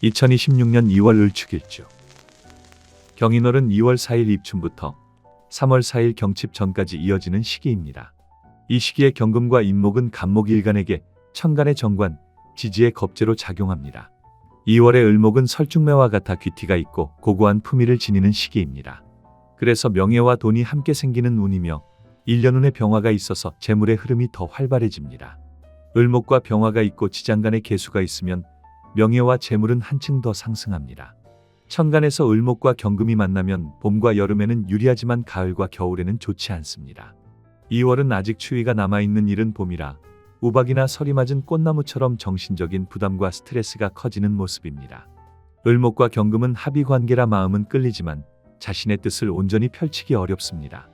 2026년 2월 을축일주. 경인월은 2월 4일 입춘부터 3월 4일 경칩 전까지 이어지는 시기입니다. 이 시기에 경금과 인목은 간목일간에게 천간의 정관, 지지의 겁재로 작용합니다. 2월의 을목은 설중매와 같아 귀티가 있고 고고한 품위를 지니는 시기입니다. 그래서 명예와 돈이 함께 생기는 운이며 1년 운의 병화가 있어서 재물의 흐름이 더 활발해집니다. 을목과 병화가 있고 지장간의 계수가 있으면 명예와 재물은 한층 더 상승합니다. 천간에서 을목과 경금이 만나면 봄과 여름에는 유리하지만 가을과 겨울에는 좋지 않습니다. 2월은 아직 추위가 남아있는 이른 봄이라 우박이나 설이 맞은 꽃나무처럼 정신적인 부담과 스트레스가 커지는 모습입니다. 을목과 경금은 합의관계라 마음은 끌리지만 자신의 뜻을 온전히 펼치기 어렵습니다.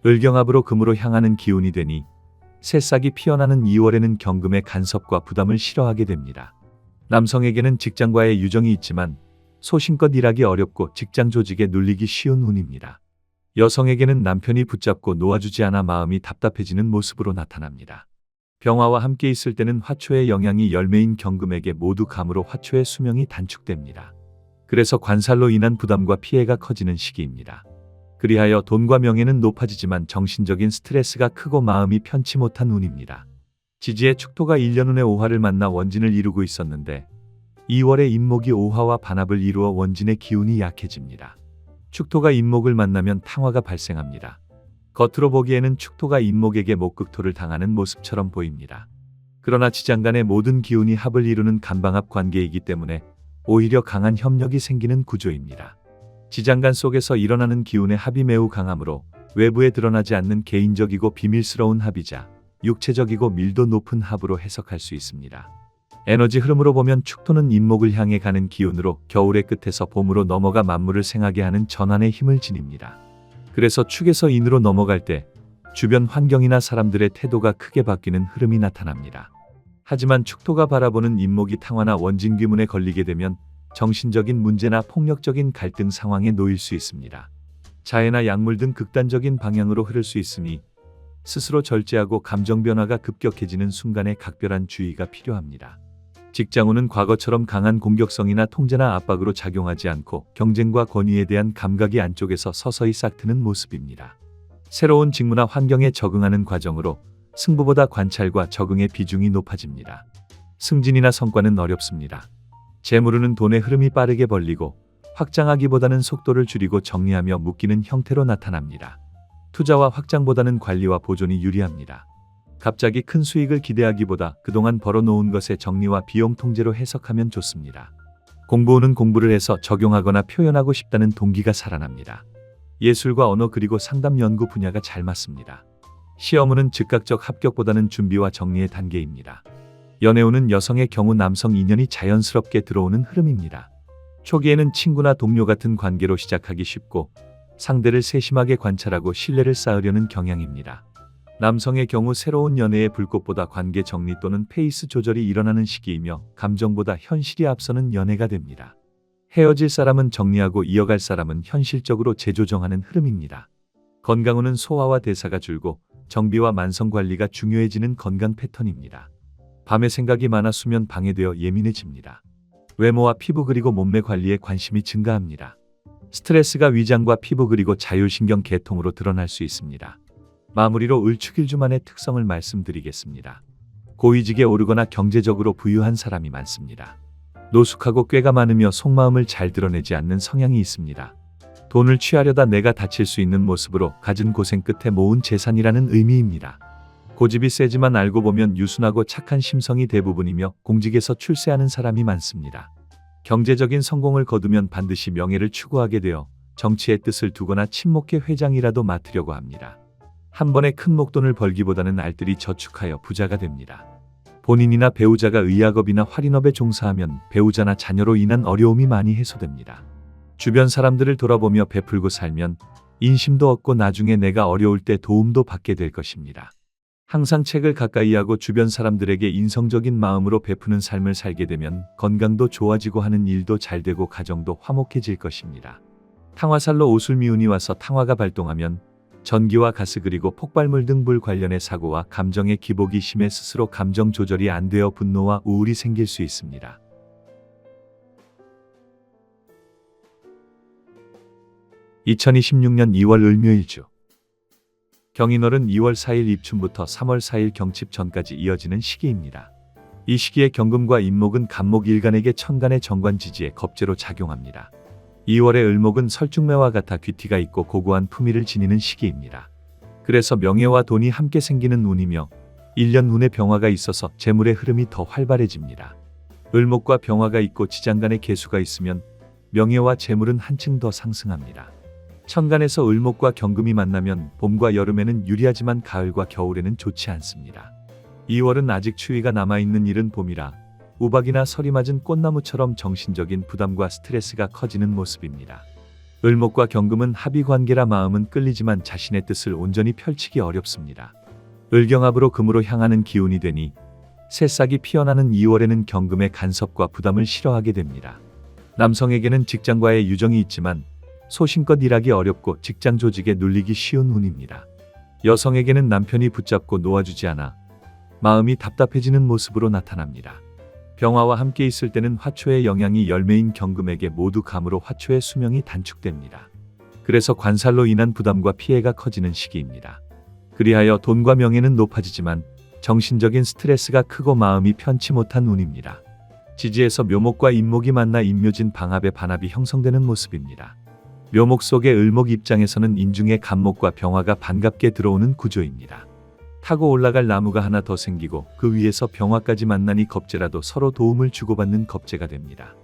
을경합으로 금으로 향하는 기운이 되니 새싹이 피어나는 2월에는 경금의 간섭과 부담을 싫어하게 됩니다. 남성에게는 직장과의 유정이 있지만 소신껏 일하기 어렵고 직장 조직에 눌리기 쉬운 운입니다. 여성에게는 남편이 붙잡고 놓아주지 않아 마음이 답답해지는 모습으로 나타납니다. 병화와 함께 있을 때는 화초의 영향이 열매인 경금에게 모두 감으로 화초의 수명이 단축됩니다. 그래서 관살로 인한 부담과 피해가 커지는 시기입니다. 그리하여 돈과 명예는 높아지지만 정신적인 스트레스가 크고 마음이 편치 못한 운입니다. 지지의 축토가 1년 운의 오화를 만나 원진을 이루고 있었는데 2월에 인목이 오화와 반합을 이루어 원진의 기운이 약해집니다. 축토가 인목을 만나면 탕화가 발생합니다. 겉으로 보기에는 축토가 인목에게 목극토를 당하는 모습처럼 보입니다. 그러나 지장간의 모든 기운이 합을 이루는 간방합 관계이기 때문에 오히려 강한 협력이 생기는 구조입니다. 지장간 속에서 일어나는 기운의 합이 매우 강하므로 외부에 드러나지 않는 개인적이고 비밀스러운 합이자 육체적이고 밀도 높은 합으로 해석할 수 있습니다. 에너지 흐름으로 보면 축토는 인목을 향해 가는 기운으로 겨울의 끝에서 봄으로 넘어가 만물을 생하게 하는 전환의 힘을 지닙니다. 그래서 축에서 인으로 넘어갈 때 주변 환경이나 사람들의 태도가 크게 바뀌는 흐름이 나타납니다. 하지만 축토가 바라보는 인목이 탕화나 원진귀문에 걸리게 되면 정신적인 문제나 폭력적인 갈등 상황에 놓일 수 있습니다. 자해나 약물 등 극단적인 방향으로 흐를 수 있으니 스스로 절제하고 감정 변화가 급격해지는 순간에 각별한 주의가 필요합니다. 직장운은 과거처럼 강한 공격성이나 통제나 압박으로 작용하지 않고 경쟁과 권위에 대한 감각이 안쪽에서 서서히 싹트는 모습입니다. 새로운 직무나 환경에 적응하는 과정으로 승부보다 관찰과 적응의 비중이 높아집니다. 승진이나 성과는 어렵습니다. 재물운은 돈의 흐름이 빠르게 벌리고 확장하기보다는 속도를 줄이고 정리하며 묶이는 형태로 나타납니다. 투자와 확장보다는 관리와 보존이 유리합니다. 갑자기 큰 수익을 기대하기보다 그동안 벌어놓은 것의 정리와 비용 통제로 해석하면 좋습니다. 공부운은 공부를 해서 적용하거나 표현하고 싶다는 동기가 살아납니다. 예술과 언어 그리고 상담 연구 분야가 잘 맞습니다. 시험운은 즉각적 합격보다는 준비와 정리의 단계입니다. 연애운은 여성의 경우 남성 인연이 자연스럽게 들어오는 흐름입니다. 초기에는 친구나 동료 같은 관계로 시작하기 쉽고 상대를 세심하게 관찰하고 신뢰를 쌓으려는 경향입니다. 남성의 경우 새로운 연애의 불꽃보다 관계 정리 또는 페이스 조절이 일어나는 시기이며 감정보다 현실이 앞서는 연애가 됩니다. 헤어질 사람은 정리하고 이어갈 사람은 현실적으로 재조정하는 흐름입니다. 건강운은 소화와 대사가 줄고 정비와 만성 관리가 중요해지는 건강 패턴입니다. 밤에 생각이 많아 수면 방해되어 예민해집니다. 외모와 피부 그리고 몸매 관리에 관심이 증가합니다. 스트레스가 위장과 피부 그리고 자율신경 계통으로 드러날 수 있습니다. 마무리로 을축일주만의 특성을 말씀드리겠습니다. 고위직에 오르거나 경제적으로 부유한 사람이 많습니다. 노숙하고 꾀가 많으며 속마음을 잘 드러내지 않는 성향이 있습니다. 돈을 취하려다 내가 다칠 수 있는 모습으로 갖은 고생 끝에 모은 재산이라는 의미입니다. 고집이 세지만 알고 보면 유순하고 착한 심성이 대부분이며 공직에서 출세하는 사람이 많습니다. 경제적인 성공을 거두면 반드시 명예를 추구하게 되어 정치의 뜻을 두거나 친목회 회장이라도 맡으려고 합니다. 한 번에 큰 목돈을 벌기보다는 알뜰히 저축하여 부자가 됩니다. 본인이나 배우자가 의학업이나 할인업에 종사하면 배우자나 자녀로 인한 어려움이 많이 해소됩니다. 주변 사람들을 돌아보며 베풀고 살면 인심도 얻고 나중에 내가 어려울 때 도움도 받게 될 것입니다. 항상 책을 가까이 하고 주변 사람들에게 인성적인 마음으로 베푸는 삶을 살게 되면 건강도 좋아지고 하는 일도 잘 되고 가정도 화목해질 것입니다. 탕화살로 오술미운이 와서 탕화가 발동하면 전기와 가스 그리고 폭발물 등 불 관련의 사고와 감정의 기복이 심해 스스로 감정 조절이 안 되어 분노와 우울이 생길 수 있습니다. 2026년 2월 을묘일주. 경인월은 2월 4일 입춘부터 3월 4일 경칩 전까지 이어지는 시기입니다. 이 시기에 경금과 인목은 간목일간에게 천간의 정관지지에 겁재로 작용합니다. 2월의 을목은 설중매와 같아 귀티가 있고 고고한 품위를 지니는 시기입니다. 그래서 명예와 돈이 함께 생기는 운이며 1년 운의 병화가 있어서 재물의 흐름이 더 활발해집니다. 을목과 병화가 있고 지장간의 계수가 있으면 명예와 재물은 한층 더 상승합니다. 천간에서 을목과 경금이 만나면 봄과 여름에는 유리하지만 가을과 겨울에는 좋지 않습니다. 2월은 아직 추위가 남아있는 이른 봄이라 우박이나 설이 맞은 꽃나무처럼 정신적인 부담과 스트레스가 커지는 모습입니다. 을목과 경금은 합의관계라 마음은 끌리지만 자신의 뜻을 온전히 펼치기 어렵습니다. 을경합으로 금으로 향하는 기운이 되니 새싹이 피어나는 2월에는 경금의 간섭과 부담을 싫어하게 됩니다. 남성에게는 직장과의 유정이 있지만 소신껏 일하기 어렵고 직장 조직에 눌리기 쉬운 운입니다. 여성에게는 남편이 붙잡고 놓아주지 않아 마음이 답답해지는 모습으로 나타납니다. 병화와 함께 있을 때는 화초의 영향이 열매인 경금에게 모두 감으로 화초의 수명이 단축됩니다. 그래서 관살로 인한 부담과 피해가 커지는 시기입니다. 그리하여 돈과 명예는 높아지지만 정신적인 스트레스가 크고 마음이 편치 못한 운입니다. 지지에서 묘목과 인목이 만나 인묘진 방합의 반합이 형성되는 모습입니다. 묘목 속의 을목 입장에서는 인중의 간목과 병화가 반갑게 들어오는 구조입니다. 타고 올라갈 나무가 하나 더 생기고 그 위에서 병화까지 만나니 겁재라도 서로 도움을 주고받는 겁재가 됩니다.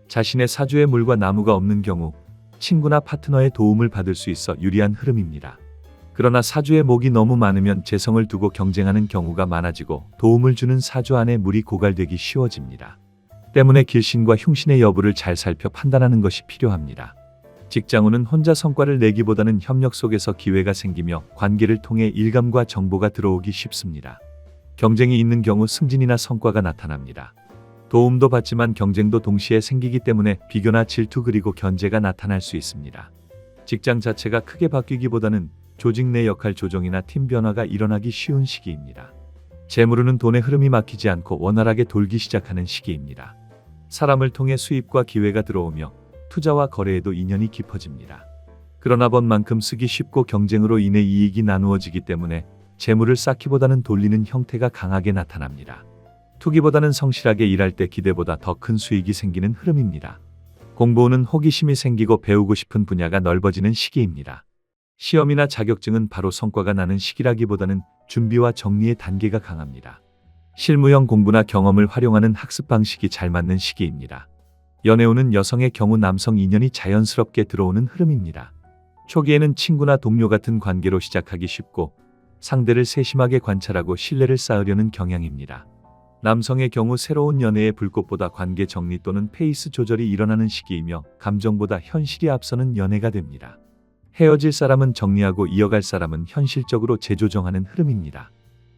자신의 사주에 물과 나무가 없는 경우 친구나 파트너의 도움을 받을 수 있어 유리한 흐름입니다. 그러나 사주에 목이 너무 많으면 재성을 두고 경쟁하는 경우가 많아지고 도움을 주는 사주 안에 물이 고갈되기 쉬워집니다. 때문에 길신과 흉신의 여부를 잘 살펴 판단하는 것이 필요합니다. 직장운은 혼자 성과를 내기보다는 협력 속에서 기회가 생기며 관계를 통해 일감과 정보가 들어오기 쉽습니다. 경쟁이 있는 경우 승진이나 성과가 나타납니다. 도움도 받지만 경쟁도 동시에 생기기 때문에 비교나 질투 그리고 견제가 나타날 수 있습니다. 직장 자체가 크게 바뀌기보다는 조직 내 역할 조정이나 팀 변화가 일어나기 쉬운 시기입니다. 재물운은 돈의 흐름이 막히지 않고 원활하게 돌기 시작하는 시기입니다. 사람을 통해 수입과 기회가 들어오며 투자와 거래에도 인연이 깊어집니다. 그러나 번만큼 쓰기 쉽고 경쟁으로 인해 이익이 나누어지기 때문에 재물을 쌓기보다는 돌리는 형태가 강하게 나타납니다. 투기보다는 성실하게 일할 때 기대보다 더 큰 수익이 생기는 흐름입니다. 공부운은 호기심이 생기고 배우고 싶은 분야가 넓어지는 시기입니다. 시험이나 자격증은 바로 성과가 나는 시기라기보다는 준비와 정리의 단계가 강합니다. 실무형 공부나 경험을 활용하는 학습 방식이 잘 맞는 시기입니다. 연애운은 여성의 경우 남성 인연이 자연스럽게 들어오는 흐름입니다. 초기에는 친구나 동료 같은 관계로 시작하기 쉽고 상대를 세심하게 관찰하고 신뢰를 쌓으려는 경향입니다. 남성의 경우 새로운 연애의 불꽃보다 관계 정리 또는 페이스 조절이 일어나는 시기이며 감정보다 현실이 앞서는 연애가 됩니다. 헤어질 사람은 정리하고 이어갈 사람은 현실적으로 재조정하는 흐름입니다.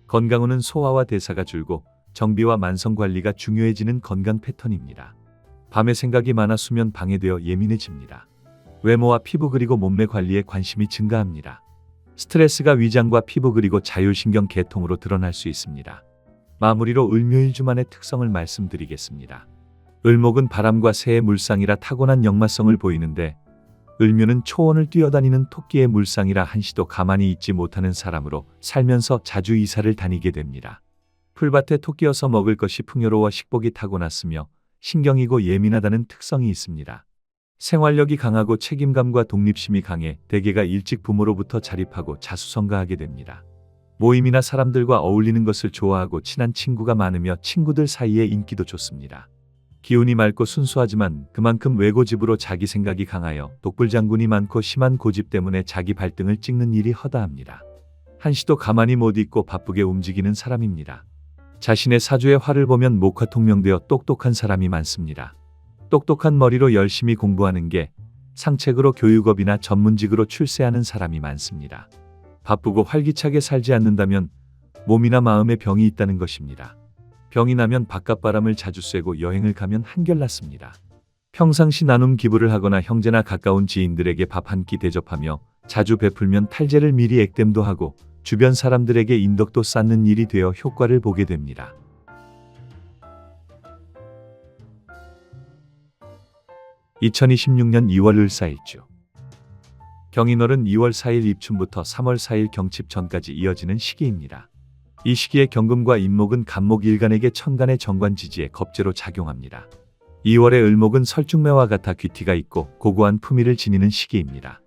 건강운은 소화와 대사가 줄고 정비와 만성 관리가 중요해지는 건강 패턴입니다. 밤에 생각이 많아 수면 방해되어 예민해집니다. 외모와 피부 그리고 몸매 관리에 관심이 증가합니다. 스트레스가 위장과 피부 그리고 자율신경 계통으로 드러날 수 있습니다. 마무리로 을묘일주만의 특성을 말씀드리겠습니다. 을목은 바람과 새의 물상이라 타고난 역마성을 보이는데 을묘는 초원을 뛰어다니는 토끼의 물상이라 한시도 가만히 있지 못하는 사람으로 살면서 자주 이사를 다니게 됩니다. 풀밭에 토끼여서 먹을 것이 풍요로워 식복이 타고났으며 신경이고 예민하다는 특성이 있습니다. 생활력이 강하고 책임감과 독립심이 강해 대개가 일찍 부모로부터 자립하고 자수성가하게 됩니다. 모임이나 사람들과 어울리는 것을 좋아하고 친한 친구가 많으며 친구들 사이에 인기도 좋습니다. 기운이 맑고 순수하지만 그만큼 외고집으로 자기 생각이 강하여 독불장군이 많고 심한 고집 때문에 자기 발등을 찍는 일이 허다합니다. 한시도 가만히 못 있고 바쁘게 움직이는 사람입니다. 자신의 사주의 화를 보면 목화통명되어 똑똑한 사람이 많습니다. 똑똑한 머리로 열심히 공부하는 게 상책으로 교육업이나 전문직으로 출세하는 사람이 많습니다. 바쁘고 활기차게 살지 않는다면 몸이나 마음에 병이 있다는 것입니다. 병이 나면 바깥바람을 자주 쐬고 여행을 가면 한결낫습니다. 평상시 나눔 기부를 하거나 형제나 가까운 지인들에게 밥 한 끼 대접하며 자주 베풀면 탈재를 미리 액땜도 하고 주변 사람들에게 인덕도 쌓는 일이 되어 효과를 보게 됩니다. 2026년 2월 을사일주. 경인월은 2월 4일 입춘부터 3월 4일 경칩 전까지 이어지는 시기입니다. 이 시기에 경금과 인목은 간목일간에게 천간의 정관지지에 겁재로 작용합니다. 2월의 을목은 설중매와 같아 귀티가 있고 고고한 품위를 지니는 시기입니다.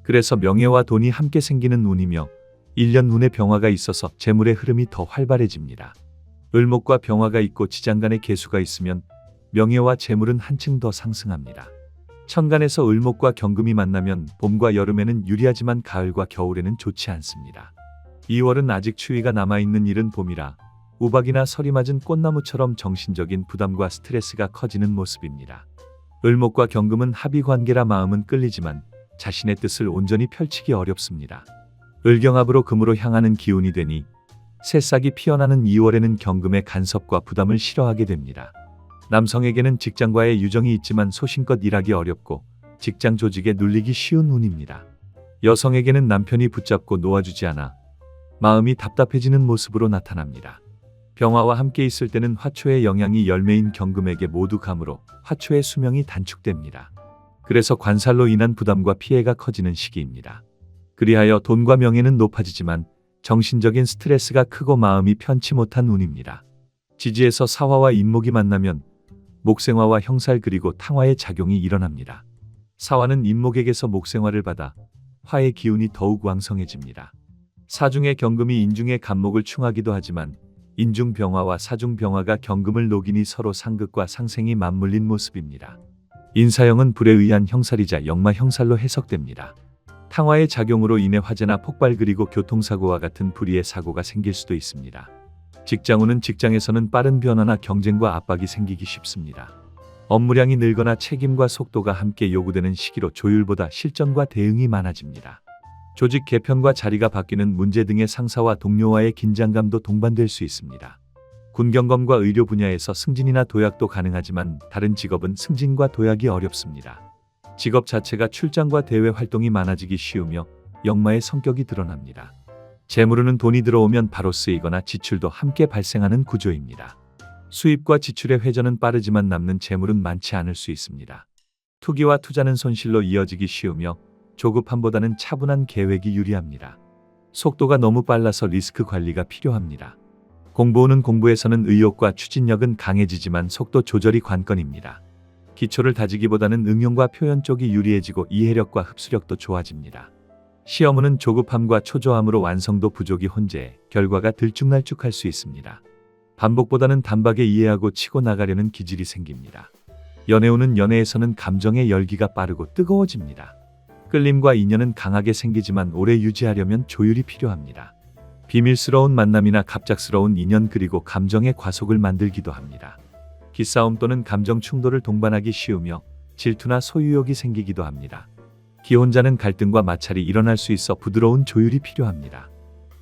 그래서 명예와 돈이 함께 생기는 운이며 1년 운의 병화가 있어서 재물의 흐름이 더 활발해집니다. 을목과 병화가 있고 지장간의 계수가 있으면 명예와 재물은 한층 더 상승합니다. 천간에서 을목과 경금이 만나면 봄과 여름에는 유리하지만 가을과 겨울에는 좋지 않습니다. 2월은 아직 추위가 남아있는 이른 봄이라 우박이나 설이 맞은 꽃나무처럼 정신적인 부담과 스트레스가 커지는 모습입니다. 을목과 경금은 합의관계라 마음은 끌리지만 자신의 뜻을 온전히 펼치기 어렵습니다. 을경합으로 금으로 향하는 기운이 되니 새싹이 피어나는 2월에는 경금의 간섭과 부담을 싫어하게 됩니다. 남성에게는 직장과의 유정이 있지만 소신껏 일하기 어렵고 직장 조직에 눌리기 쉬운 운입니다. 여성에게는 남편이 붙잡고 놓아주지 않아 마음이 답답해지는 모습으로 나타납니다. 병화와 함께 있을 때는 화초의 영향이 열매인 경금에게 모두 감으로 화초의 수명이 단축됩니다. 그래서 관살로 인한 부담과 피해가 커지는 시기입니다. 그리하여 돈과 명예는 높아지지만 정신적인 스트레스가 크고 마음이 편치 못한 운입니다. 지지에서 사화와 인목이 만나면 목생화와 형살 그리고 탕화의 작용이 일어납니다. 사화는 인목에게서 목생화를 받아 화의 기운이 더욱 왕성해집니다. 사중의 경금이 인중의 간목을 충하기도 하지만 인중병화와 사중병화가 경금을 녹이니 서로 상극과 상생이 맞물린 모습입니다. 인사형은 불에 의한 형살이자 역마 형살로 해석됩니다. 탕화의 작용으로 인해 화재나 폭발 그리고 교통사고와 같은 불의의 사고가 생길 수도 있습니다. 직장운은 직장에서는 빠른 변화나 경쟁과 압박이 생기기 쉽습니다. 업무량이 늘거나 책임과 속도가 함께 요구되는 시기로 조율보다 실전과 대응이 많아집니다. 조직 개편과 자리가 바뀌는 문제 등의 상사와 동료와의 긴장감도 동반될 수 있습니다. 군경검과 의료 분야에서 승진이나 도약도 가능하지만 다른 직업은 승진과 도약이 어렵습니다. 직업 자체가 출장과 대외 활동이 많아지기 쉬우며 역마의 성격이 드러납니다. 재물은 돈이 들어오면 바로 쓰이거나 지출도 함께 발생하는 구조입니다. 수입과 지출의 회전은 빠르지만 남는 재물은 많지 않을 수 있습니다. 투기와 투자는 손실로 이어지기 쉬우며 조급함보다는 차분한 계획이 유리합니다. 속도가 너무 빨라서 리스크 관리가 필요합니다. 공부하는 공부에서는 의욕과 추진력은 강해지지만 속도 조절이 관건입니다. 기초를 다지기보다는 응용과 표현 쪽이 유리해지고 이해력과 흡수력도 좋아집니다. 시험은 조급함과 초조함으로 완성도 부족이 혼재해 결과가 들쭉날쭉할 수 있습니다. 반복보다는 단박에 이해하고 치고 나가려는 기질이 생깁니다. 연애운은 연애에서는 감정의 열기가 빠르고 뜨거워집니다. 끌림과 인연은 강하게 생기지만 오래 유지하려면 조율이 필요합니다. 비밀스러운 만남이나 갑작스러운 인연 그리고 감정의 과속을 만들기도 합니다. 기싸움 또는 감정 충돌을 동반하기 쉬우며 질투나 소유욕이 생기기도 합니다. 기혼자는 갈등과 마찰이 일어날 수 있어 부드러운 조율이 필요합니다.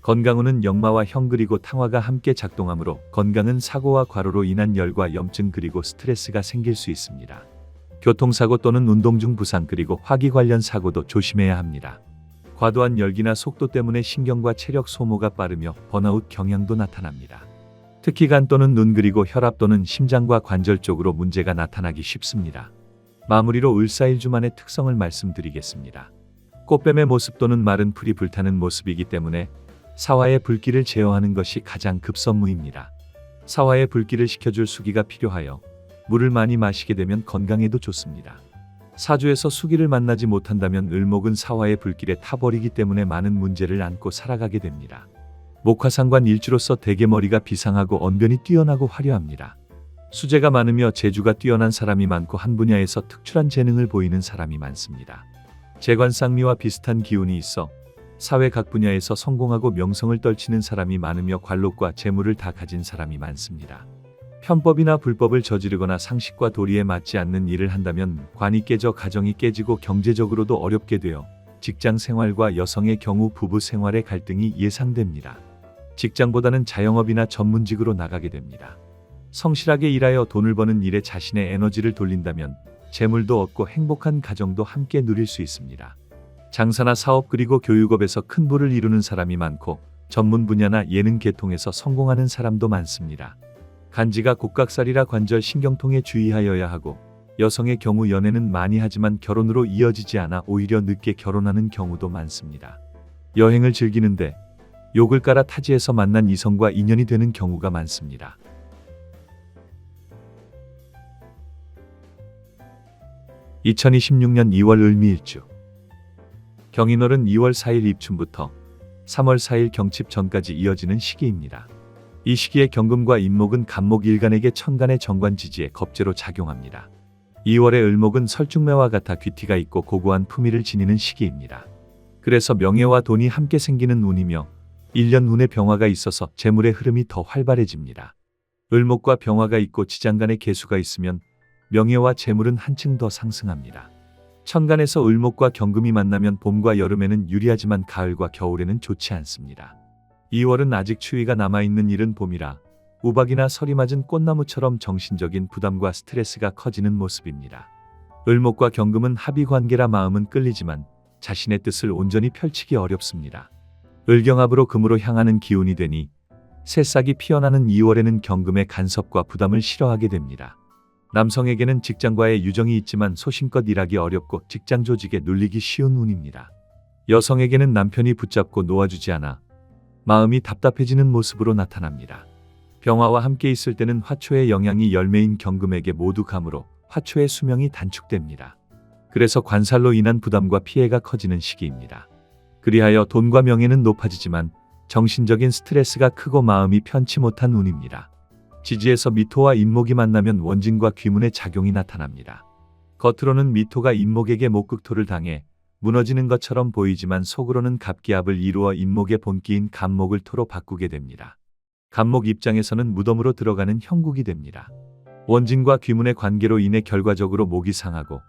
건강운은 역마와 형 그리고 탕화가 함께 작동하므로 건강은 사고와 과로로 인한 열과 염증 그리고 스트레스가 생길 수 있습니다. 교통사고 또는 운동 중 부상 그리고 화기 관련 사고도 조심해야 합니다. 과도한 열기나 속도 때문에 신경과 체력 소모가 빠르며 번아웃 경향도 나타납니다. 특히 간 또는 눈 그리고 혈압 또는 심장과 관절 쪽으로 문제가 나타나기 쉽습니다. 마무리로 을사일주만의 특성을 말씀드리겠습니다. 꽃뱀의 모습 또는 마른 풀이 불타는 모습이기 때문에 사화의 불길을 제어하는 것이 가장 급선무입니다. 사화의 불길을 식혀줄 수기가 필요하여 물을 많이 마시게 되면 건강에도 좋습니다. 사주에서 수기를 만나지 못한다면 을목은 사화의 불길에 타버리기 때문에 많은 문제를 안고 살아가게 됩니다. 목화상관 일주로서 대개머리가 비상하고 언변이 뛰어나고 화려합니다. 수재가 많으며 재주가 뛰어난 사람이 많고 한 분야에서 특출한 재능을 보이는 사람이 많습니다. 재관쌍미와 비슷한 기운이 있어 사회 각 분야에서 성공하고 명성을 떨치는 사람이 많으며 관록과 재물을 다 가진 사람이 많습니다. 편법이나 불법을 저지르거나 상식과 도리에 맞지 않는 일을 한다면 관이 깨져 가정이 깨지고 경제적으로도 어렵게 되어 직장 생활과 여성의 경우 부부 생활의 갈등이 예상됩니다. 직장보다는 자영업이나 전문직으로 나가게 됩니다. 성실하게 일하여 돈을 버는 일에 자신의 에너지를 돌린다면 재물도 얻고 행복한 가정도 함께 누릴 수 있습니다. 장사나 사업 그리고 교육업에서 큰 부를 이루는 사람이 많고 전문 분야나 예능 계통에서 성공하는 사람도 많습니다. 간지가 곡각살이라 관절 신경통에 주의하여야 하고 여성의 경우 연애는 많이 하지만 결혼으로 이어지지 않아 오히려 늦게 결혼하는 경우도 많습니다. 여행을 즐기는데 욕을 깔아 타지에서 만난 이성과 인연이 되는 경우가 많습니다. 2026년 2월 을미일주 경인월은 2월 4일 입춘부터 3월 4일 경칩 전까지 이어지는 시기입니다. 이 시기에 경금과 인목은 간목 일간에게 천간의 정관지지에 겁재로 작용합니다. 2월의 을목은 설중매와 같아 귀티가 있고 고고한 품위를 지니는 시기입니다. 그래서 명예와 돈이 함께 생기는 운이며 1년 운의 병화가 있어서 재물의 흐름이 더 활발해집니다. 을목과 병화가 있고 지장간의 계수가 있으면 명예와 재물은 한층 더 상승합니다. 천간에서 을목과 경금이 만나면 봄과 여름에는 유리하지만 가을과 겨울에는 좋지 않습니다. 2월은 아직 추위가 남아있는 이른 봄이라 우박이나 설이 맞은 꽃나무처럼 정신적인 부담과 스트레스가 커지는 모습입니다. 을목과 경금은 합의관계라 마음은 끌리지만 자신의 뜻을 온전히 펼치기 어렵습니다. 을경합으로 금으로 향하는 기운이 되니 새싹이 피어나는 2월에는 경금의 간섭과 부담을 싫어하게 됩니다. 남성에게는 직장과의 유정이 있지만 소신껏 일하기 어렵고 직장 조직에 눌리기 쉬운 운입니다. 여성에게는 남편이 붙잡고 놓아주지 않아 마음이 답답해지는 모습으로 나타납니다. 병화와 함께 있을 때는 화초의 영향이 열매인 경금에게 모두 가므로 화초의 수명이 단축됩니다. 그래서 관살로 인한 부담과 피해가 커지는 시기입니다. 그리하여 돈과 명예는 높아지지만 정신적인 스트레스가 크고 마음이 편치 못한 운입니다. 지지에서 미토와 인목이 만나면 원진과 귀문의 작용이 나타납니다. 겉으로는 미토가 인목에게 목극토를 당해 무너지는 것처럼 보이지만 속으로는 갑기합을 이루어 인목의 본기인 간목을 토로 바꾸게 됩니다. 간목 입장에서는 무덤으로 들어가는 형국이 됩니다. 원진과 귀문의 관계로 인해 결과적으로 목이 상하고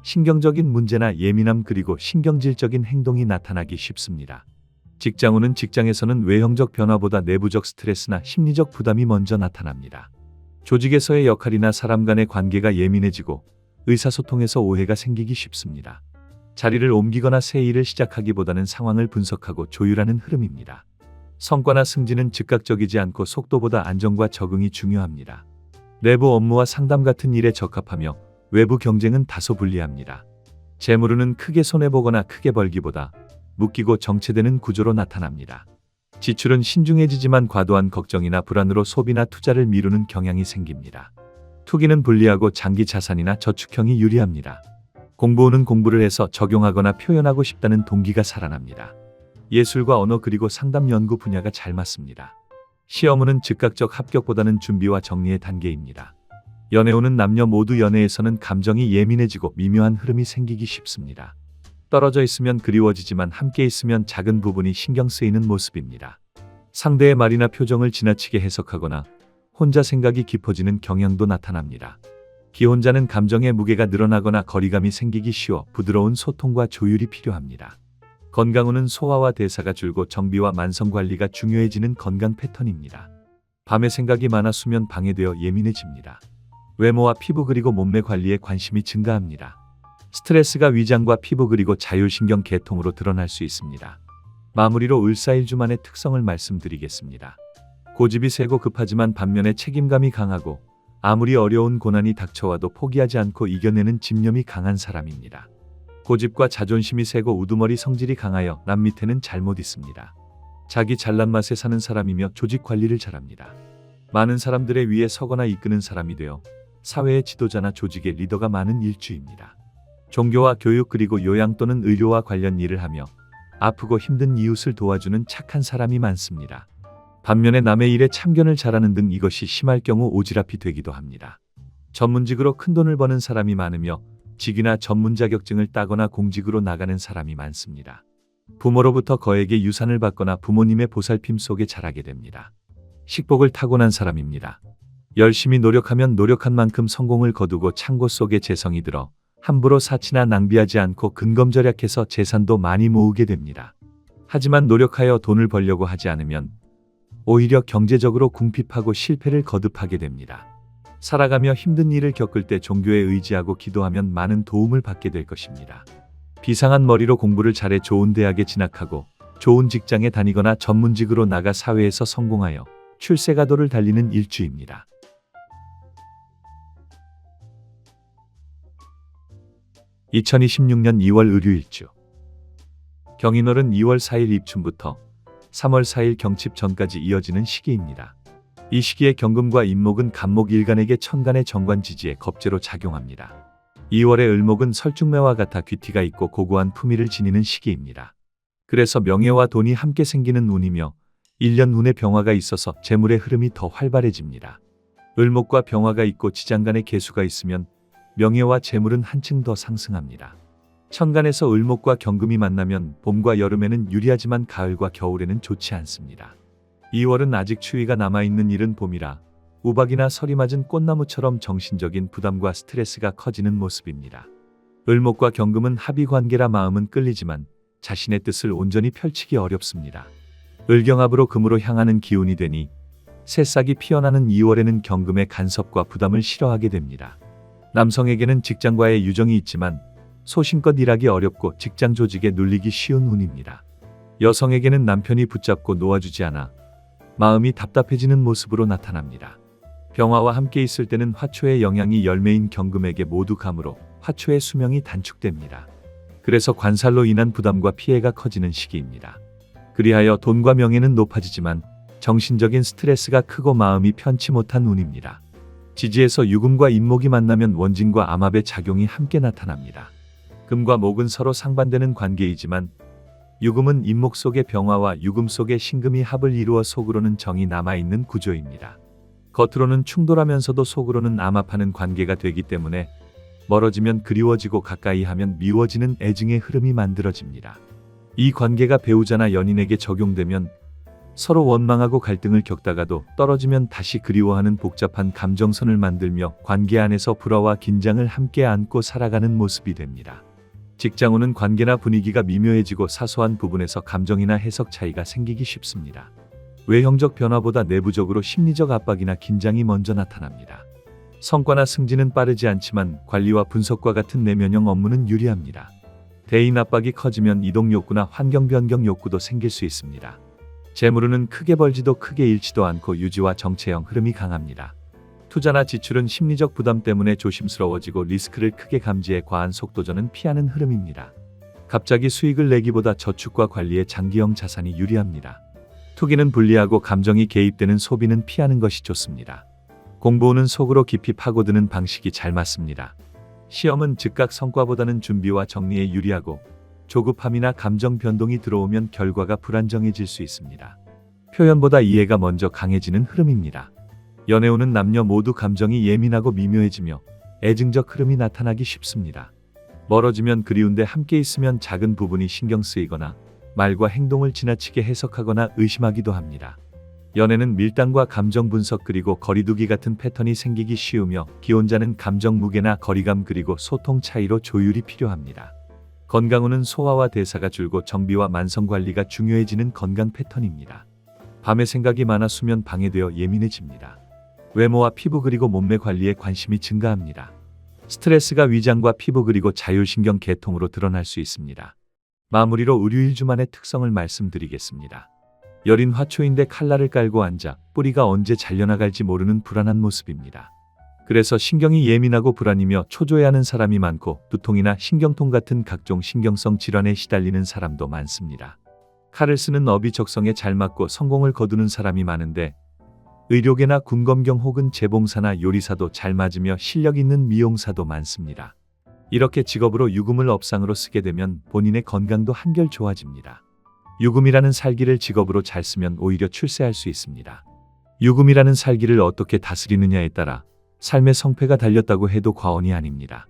신경적인 문제나 예민함 그리고 신경질적인 행동이 나타나기 쉽습니다. 직장운은 직장에서는 외형적 변화보다 내부적 스트레스나 심리적 부담이 먼저 나타납니다. 조직에서의 역할이나 사람 간의 관계가 예민해지고 의사소통에서 오해가 생기기 쉽습니다. 자리를 옮기거나 새 일을 시작하기보다는 상황을 분석하고 조율하는 흐름입니다. 성과나 승진은 즉각적이지 않고 속도보다 안정과 적응이 중요합니다. 내부 업무와 상담 같은 일에 적합하며 외부 경쟁은 다소 불리합니다. 재물운은 크게 손해보거나 크게 벌기보다 묶이고 정체되는 구조로 나타납니다. 지출은 신중해지지만 과도한 걱정이나 불안으로 소비나 투자를 미루는 경향이 생깁니다. 투기는 불리하고 장기 자산이나 저축형이 유리합니다. 공부운은 공부를 해서 적용하거나 표현하고 싶다는 동기가 살아납니다. 예술과 언어 그리고 상담 연구 분야가 잘 맞습니다. 시험운은 즉각적 합격보다는 준비와 정리의 단계입니다. 연애운은 남녀 모두 연애에서는 감정이 예민해지고 미묘한 흐름이 생기기 쉽습니다. 떨어져 있으면 그리워지지만 함께 있으면 작은 부분이 신경 쓰이는 모습입니다. 상대의 말이나 표정을 지나치게 해석하거나 혼자 생각이 깊어지는 경향도 나타납니다. 기혼자는 감정의 무게가 늘어나거나 거리감이 생기기 쉬워 부드러운 소통과 조율이 필요합니다. 건강운은 소화와 대사가 줄고 정비와 만성관리가 중요해지는 건강 패턴입니다. 밤에 생각이 많아 수면 방해되어 예민해집니다. 외모와 피부 그리고 몸매 관리에 관심이 증가합니다. 스트레스가 위장과 피부 그리고 자율신경 계통으로 드러날 수 있습니다. 마무리로 을사일주만의 특성을 말씀드리겠습니다. 고집이 세고 급하지만 반면에 책임감이 강하고 아무리 어려운 고난이 닥쳐와도 포기하지 않고 이겨내는 집념이 강한 사람입니다. 고집과 자존심이 세고 우두머리 성질이 강하여 남 밑에는 잘 못 있습니다. 자기 잘난 맛에 사는 사람이며 조직 관리를 잘합니다. 많은 사람들의 위에 서거나 이끄는 사람이 되어 사회의 지도자나 조직의 리더가 많은 일주입니다. 종교와 교육 그리고 요양 또는 의료와 관련 일을 하며 아프고 힘든 이웃을 도와주는 착한 사람이 많습니다. 반면에 남의 일에 참견을 잘하는 등 이것이 심할 경우 오지랖이 되기도 합니다. 전문직으로 큰돈을 버는 사람이 많으며 직위나 전문 자격증을 따거나 공직으로 나가는 사람이 많습니다. 부모로부터 거액의 유산을 받거나 부모님의 보살핌 속에 자라게 됩니다. 식복을 타고난 사람입니다. 열심히 노력하면 노력한 만큼 성공을 거두고 창고 속에 재성이 들어 함부로 사치나 낭비하지 않고 근검절약해서 재산도 많이 모으게 됩니다. 하지만 노력하여 돈을 벌려고 하지 않으면 오히려 경제적으로 궁핍하고 실패를 거듭하게 됩니다. 살아가며 힘든 일을 겪을 때 종교에 의지하고 기도하면 많은 도움을 받게 될 것입니다. 비상한 머리로 공부를 잘해 좋은 대학에 진학하고 좋은 직장에 다니거나 전문직으로 나가 사회에서 성공하여 출세가도를 달리는 일주입니다. 2026년 2월 의류일주. 경인월은 2월 4일 입춘부터 3월 4일 경칩 전까지 이어지는 시기입니다. 이 시기에 경금과 인목은 간목일간에게 천간의 정관지지에 겁재로 작용합니다. 2월의 을목은 설중매와 같아 귀티가 있고 고고한 품위를 지니는 시기입니다. 그래서 명예와 돈이 함께 생기는 운이며 1년 운의 병화가 있어서 재물의 흐름이 더 활발해집니다. 을목과 병화가 있고 지장간의 계수가 있으면 명예와 재물은 한층 더 상승합니다. 천간에서 을목과 경금이 만나면 봄과 여름에는 유리하지만 가을과 겨울에는 좋지 않습니다. 2월은 아직 추위가 남아있는 이른 봄이라 우박이나 설이 맞은 꽃나무처럼 정신적인 부담과 스트레스가 커지는 모습입니다. 을목과 경금은 합의관계라 마음은 끌리지만 자신의 뜻을 온전히 펼치기 어렵습니다. 을경합으로 금으로 향하는 기운이 되니 새싹이 피어나는 2월에는 경금의 간섭과 부담을 싫어하게 됩니다. 남성에게는 직장과의 유정이 있지만 소신껏 일하기 어렵고 직장 조직에 눌리기 쉬운 운입니다. 여성에게는 남편이 붙잡고 놓아주지 않아 마음이 답답해지는 모습으로 나타납니다. 병화와 함께 있을 때는 화초의 영향이 열매인 경금에게 모두 가므로 화초의 수명이 단축됩니다. 그래서 관살로 인한 부담과 피해가 커지는 시기입니다. 그리하여 돈과 명예는 높아지지만 정신적인 스트레스가 크고 마음이 편치 못한 운입니다. 지지에서 유금과 인목이 만나면 원진과 암합의 작용이 함께 나타납니다. 금과 목은 서로 상반되는 관계이지만 유금은 인목 속의 병화와 유금 속의 신금이 합을 이루어 속으로는 정이 남아있는 구조입니다. 겉으로는 충돌하면서도 속으로는 암합하는 관계가 되기 때문에 멀어지면 그리워지고 가까이 하면 미워지는 애증의 흐름이 만들어집니다. 이 관계가 배우자나 연인에게 적용되면 서로 원망하고 갈등을 겪다가도 떨어지면 다시 그리워하는 복잡한 감정선을 만들며 관계 안에서 불화와 긴장을 함께 안고 살아가는 모습이 됩니다. 직장운은 관계나 분위기가 미묘해지고 사소한 부분에서 감정이나 해석 차이가 생기기 쉽습니다. 외형적 변화보다 내부적으로 심리적 압박이나 긴장이 먼저 나타납니다. 성과나 승진은 빠르지 않지만 관리와 분석과 같은 내면형 업무는 유리합니다. 대인 압박이 커지면 이동 욕구나 환경 변경 욕구도 생길 수 있습니다. 재물운은 크게 벌지도 크게 잃지도 않고 유지와 정체형 흐름이 강합니다. 투자나 지출은 심리적 부담 때문에 조심스러워지고 리스크를 크게 감지해 과한 속도전은 피하는 흐름입니다. 갑자기 수익을 내기보다 저축과 관리에 장기형 자산이 유리합니다. 투기는 불리하고 감정이 개입되는 소비는 피하는 것이 좋습니다. 공부운은 속으로 깊이 파고드는 방식이 잘 맞습니다. 시험은 즉각 성과보다는 준비와 정리에 유리하고 조급함이나 감정 변동이 들어오면 결과가 불안정해질 수 있습니다. 표현보다 이해가 먼저 강해지는 흐름입니다. 연애운은 남녀 모두 감정이 예민하고 미묘해지며 애증적 흐름이 나타나기 쉽습니다. 멀어지면 그리운데 함께 있으면 작은 부분이 신경 쓰이거나 말과 행동을 지나치게 해석하거나 의심하기도 합니다. 연애는 밀당과 감정 분석 그리고 거리두기 같은 패턴이 생기기 쉬우며 기혼자는 감정 무게나 거리감 그리고 소통 차이로 조율이 필요합니다. 건강운은 소화와 대사가 줄고 정비와 만성 관리가 중요해지는 건강 패턴입니다. 밤에 생각이 많아 수면 방해되어 예민해집니다. 외모와 피부 그리고 몸매 관리에 관심이 증가합니다. 스트레스가 위장과 피부 그리고 자율신경 계통으로 드러날 수 있습니다. 마무리로 의류일주만의 특성을 말씀드리겠습니다. 여린 화초인데 칼날을 깔고 앉아 뿌리가 언제 잘려나갈지 모르는 불안한 모습입니다. 그래서 신경이 예민하고 불안이며 초조해하는 사람이 많고 두통이나 신경통 같은 각종 신경성 질환에 시달리는 사람도 많습니다. 칼을 쓰는 업이 적성에 잘 맞고 성공을 거두는 사람이 많은데 의료계나 군검경 혹은 재봉사나 요리사도 잘 맞으며 실력 있는 미용사도 많습니다. 이렇게 직업으로 유금을 업상으로 쓰게 되면 본인의 건강도 한결 좋아집니다. 유금이라는 살기를 직업으로 잘 쓰면 오히려 출세할 수 있습니다. 유금이라는 살기를 어떻게 다스리느냐에 따라 삶의 성패가 달렸다고 해도 과언이 아닙니다.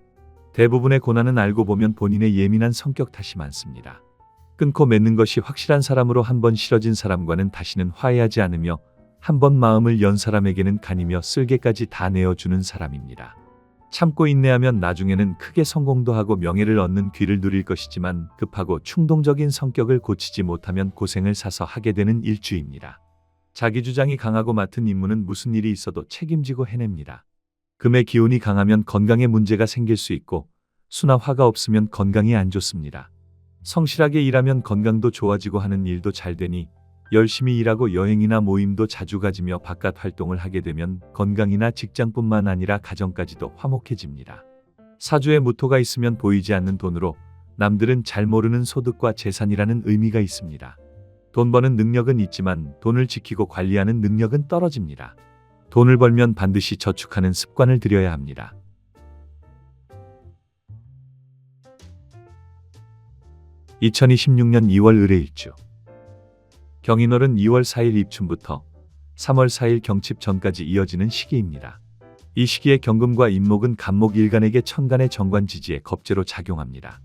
대부분의 고난은 알고 보면 본인의 예민한 성격 탓이 많습니다. 끊고 맺는 것이 확실한 사람으로 한번 싫어진 사람과는 다시는 화해하지 않으며 한번 마음을 연 사람에게는 간이며 쓸개까지 다 내어주는 사람입니다. 참고 인내하면 나중에는 크게 성공도 하고 명예를 얻는 귀를 누릴 것이지만 급하고 충동적인 성격을 고치지 못하면 고생을 사서 하게 되는 일주입니다. 자기 주장이 강하고 맡은 임무는 무슨 일이 있어도 책임지고 해냅니다. 금의 기운이 강하면 건강에 문제가 생길 수 있고 수나 화가 없으면 건강이 안 좋습니다. 성실하게 일하면 건강도 좋아지고 하는 일도 잘 되니 열심히 일하고 여행이나 모임도 자주 가지며 바깥 활동을 하게 되면 건강이나 직장뿐만 아니라 가정까지도 화목해집니다. 사주에 무토가 있으면 보이지 않는 돈으로 남들은 잘 모르는 소득과 재산이라는 의미가 있습니다. 돈 버는 능력은 있지만 돈을 지키고 관리하는 능력은 떨어집니다. 돈을 벌면 반드시 저축하는 습관을 들여야 합니다. 2026년 2월 을해일주. 경인월은 2월 4일 입춘부터 3월 4일 경칩 전까지 이어지는 시기입니다. 이 시기에 경금과 인목은 간목일간에게 천간의 정관지지에 겁재로 작용합니다.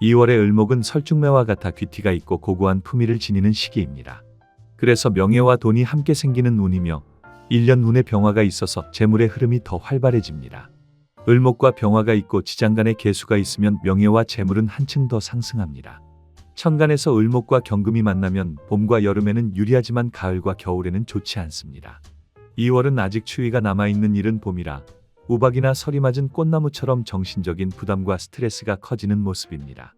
2월의 을목은 설중매와 같아 귀티가 있고 고고한 품위를 지니는 시기입니다. 그래서 명예와 돈이 함께 생기는 운이며 1년 운의 병화가 있어서 재물의 흐름이 더 활발해집니다. 을목과 병화가 있고 지장간의 계수가 있으면 명예와 재물은 한층 더 상승합니다. 천간에서 을목과 경금이 만나면 봄과 여름에는 유리하지만 가을과 겨울에는 좋지 않습니다. 2월은 아직 추위가 남아있는 이른 봄이라 우박이나 설이 맞은 꽃나무처럼 정신적인 부담과 스트레스가 커지는 모습입니다.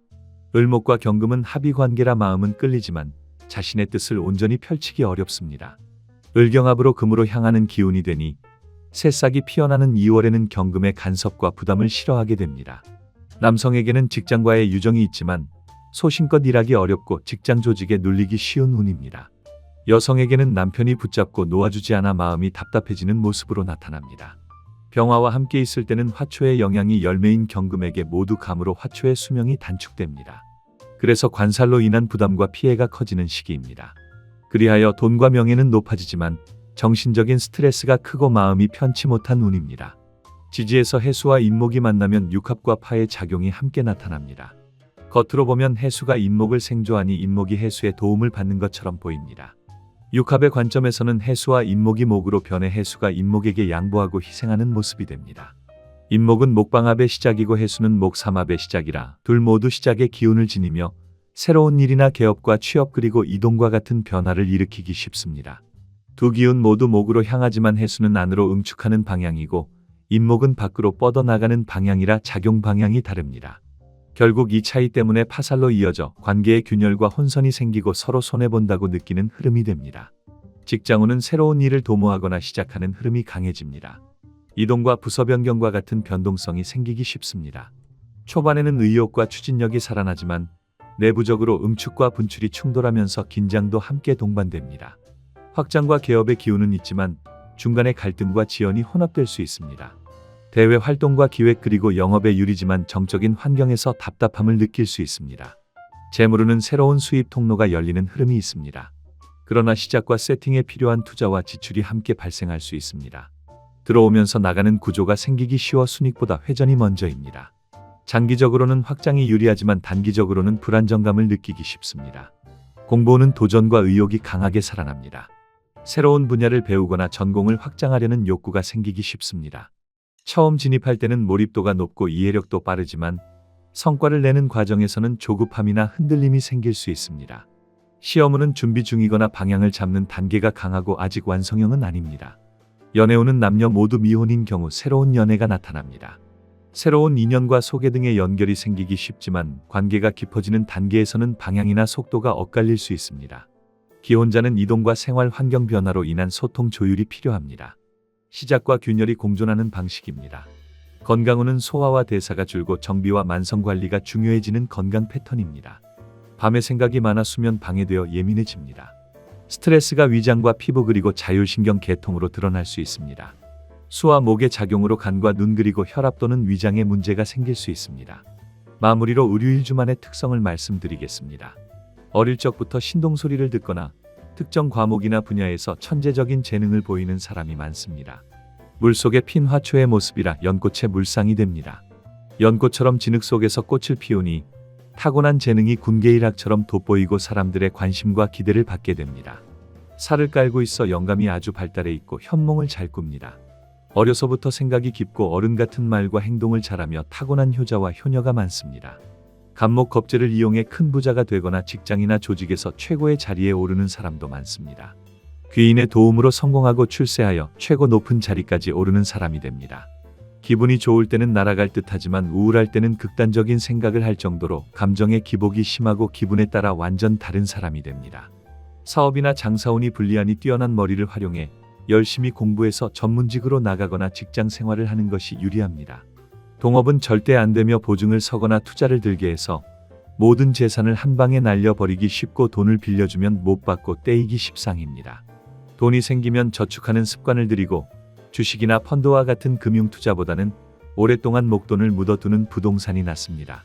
을목과 경금은 합의관계라 마음은 끌리지만 자신의 뜻을 온전히 펼치기 어렵습니다. 을경합으로 금으로 향하는 기운이 되니 새싹이 피어나는 2월에는 경금의 간섭과 부담을 싫어하게 됩니다. 남성에게는 직장과의 유정이 있지만 소신껏 일하기 어렵고 직장 조직에 눌리기 쉬운 운입니다. 여성에게는 남편이 붙잡고 놓아주지 않아 마음이 답답해지는 모습으로 나타납니다. 병화와 함께 있을 때는 화초의 영향이 열매인 경금에게 모두 감으로 화초의 수명이 단축됩니다. 그래서 관살로 인한 부담과 피해가 커지는 시기입니다. 그리하여 돈과 명예는 높아지지만 정신적인 스트레스가 크고 마음이 편치 못한 운입니다. 지지에서 해수와 인목이 만나면 육합과 파의 작용이 함께 나타납니다. 겉으로 보면 해수가 인목을 생조하니 인목이 해수의 도움을 받는 것처럼 보입니다. 육합의 관점에서는 해수와 인목이 목으로 변해 해수가 인목에게 양보하고 희생하는 모습이 됩니다. 인목은 목방합의 시작이고 해수는 목삼합의 시작이라 둘 모두 시작의 기운을 지니며 새로운 일이나 개업과 취업 그리고 이동과 같은 변화를 일으키기 쉽습니다. 두 기운 모두 목으로 향하지만 해수는 안으로 응축하는 방향이고 인목은 밖으로 뻗어나가는 방향이라 작용 방향이 다릅니다. 결국 이 차이 때문에 파살로 이어져 관계의 균열과 혼선이 생기고 서로 손해본다고 느끼는 흐름이 됩니다. 직장운은 새로운 일을 도모하거나 시작하는 흐름이 강해집니다. 이동과 부서 변경과 같은 변동성이 생기기 쉽습니다. 초반에는 의욕과 추진력이 살아나지만 내부적으로 응축과 분출이 충돌하면서 긴장도 함께 동반됩니다. 확장과 개업의 기운은 있지만 중간에 갈등과 지연이 혼합될 수 있습니다. 대외 활동과 기획 그리고 영업에 유리지만 정적인 환경에서 답답함을 느낄 수 있습니다. 재물운은 새로운 수입 통로가 열리는 흐름이 있습니다. 그러나 시작과 세팅에 필요한 투자와 지출이 함께 발생할 수 있습니다. 들어오면서 나가는 구조가 생기기 쉬워 순익보다 회전이 먼저입니다. 장기적으로는 확장이 유리하지만 단기적으로는 불안정감을 느끼기 쉽습니다. 공부운은 도전과 의욕이 강하게 살아납니다. 새로운 분야를 배우거나 전공을 확장하려는 욕구가 생기기 쉽습니다. 처음 진입할 때는 몰입도가 높고 이해력도 빠르지만 성과를 내는 과정에서는 조급함이나 흔들림이 생길 수 있습니다. 시험운은 준비 중이거나 방향을 잡는 단계가 강하고 아직 완성형은 아닙니다. 연애운은 남녀 모두 미혼인 경우 새로운 연애가 나타납니다. 새로운 인연과 소개 등의 연결이 생기기 쉽지만 관계가 깊어지는 단계에서는 방향이나 속도가 엇갈릴 수 있습니다. 기혼자는 이동과 생활 환경 변화로 인한 소통 조율이 필요합니다. 시작과 균열이 공존하는 방식입니다. 건강운은 소화와 대사가 줄고 정비와 만성 관리가 중요해지는 건강 패턴입니다. 밤에 생각이 많아 수면 방해되어 예민해집니다. 스트레스가 위장과 피부 그리고 자율신경 계통으로 드러날 수 있습니다. 수와 목의 작용으로 간과 눈 그리고 혈압 또는 위장에 문제가 생길 수 있습니다. 마무리로 을유일주만의 특성을 말씀드리겠습니다. 어릴 적부터 신동소리를 듣거나 특정 과목이나 분야에서 천재적인 재능을 보이는 사람이 많습니다. 물속에 핀 화초의 모습이라 연꽃의 물상이 됩니다. 연꽃처럼 진흙 속에서 꽃을 피우니 타고난 재능이 군계일학처럼 돋보이고 사람들의 관심과 기대를 받게 됩니다. 살을 깔고 있어 영감이 아주 발달해 있고 현몽을 잘 꿉니다. 어려서부터 생각이 깊고 어른 같은 말과 행동을 잘하며 타고난 효자와 효녀가 많습니다. 간목 겁재를 이용해 큰 부자가 되거나 직장이나 조직에서 최고의 자리에 오르는 사람도 많습니다. 귀인의 도움으로 성공하고 출세하여 최고 높은 자리까지 오르는 사람이 됩니다. 기분이 좋을 때는 날아갈 듯하지만 우울할 때는 극단적인 생각을 할 정도로 감정의 기복이 심하고 기분에 따라 완전 다른 사람이 됩니다. 사업이나 장사운이 불리하니 뛰어난 머리를 활용해 열심히 공부해서 전문직으로 나가거나 직장 생활을 하는 것이 유리합니다. 동업은 절대 안 되며 보증을 서거나 투자를 들게 해서 모든 재산을 한 방에 날려버리기 쉽고 돈을 빌려주면 못 받고 떼이기 십상입니다. 돈이 생기면 저축하는 습관을 들이고 주식이나 펀드와 같은 금융투자보다는 오랫동안 목돈을 묻어두는 부동산이 낫습니다.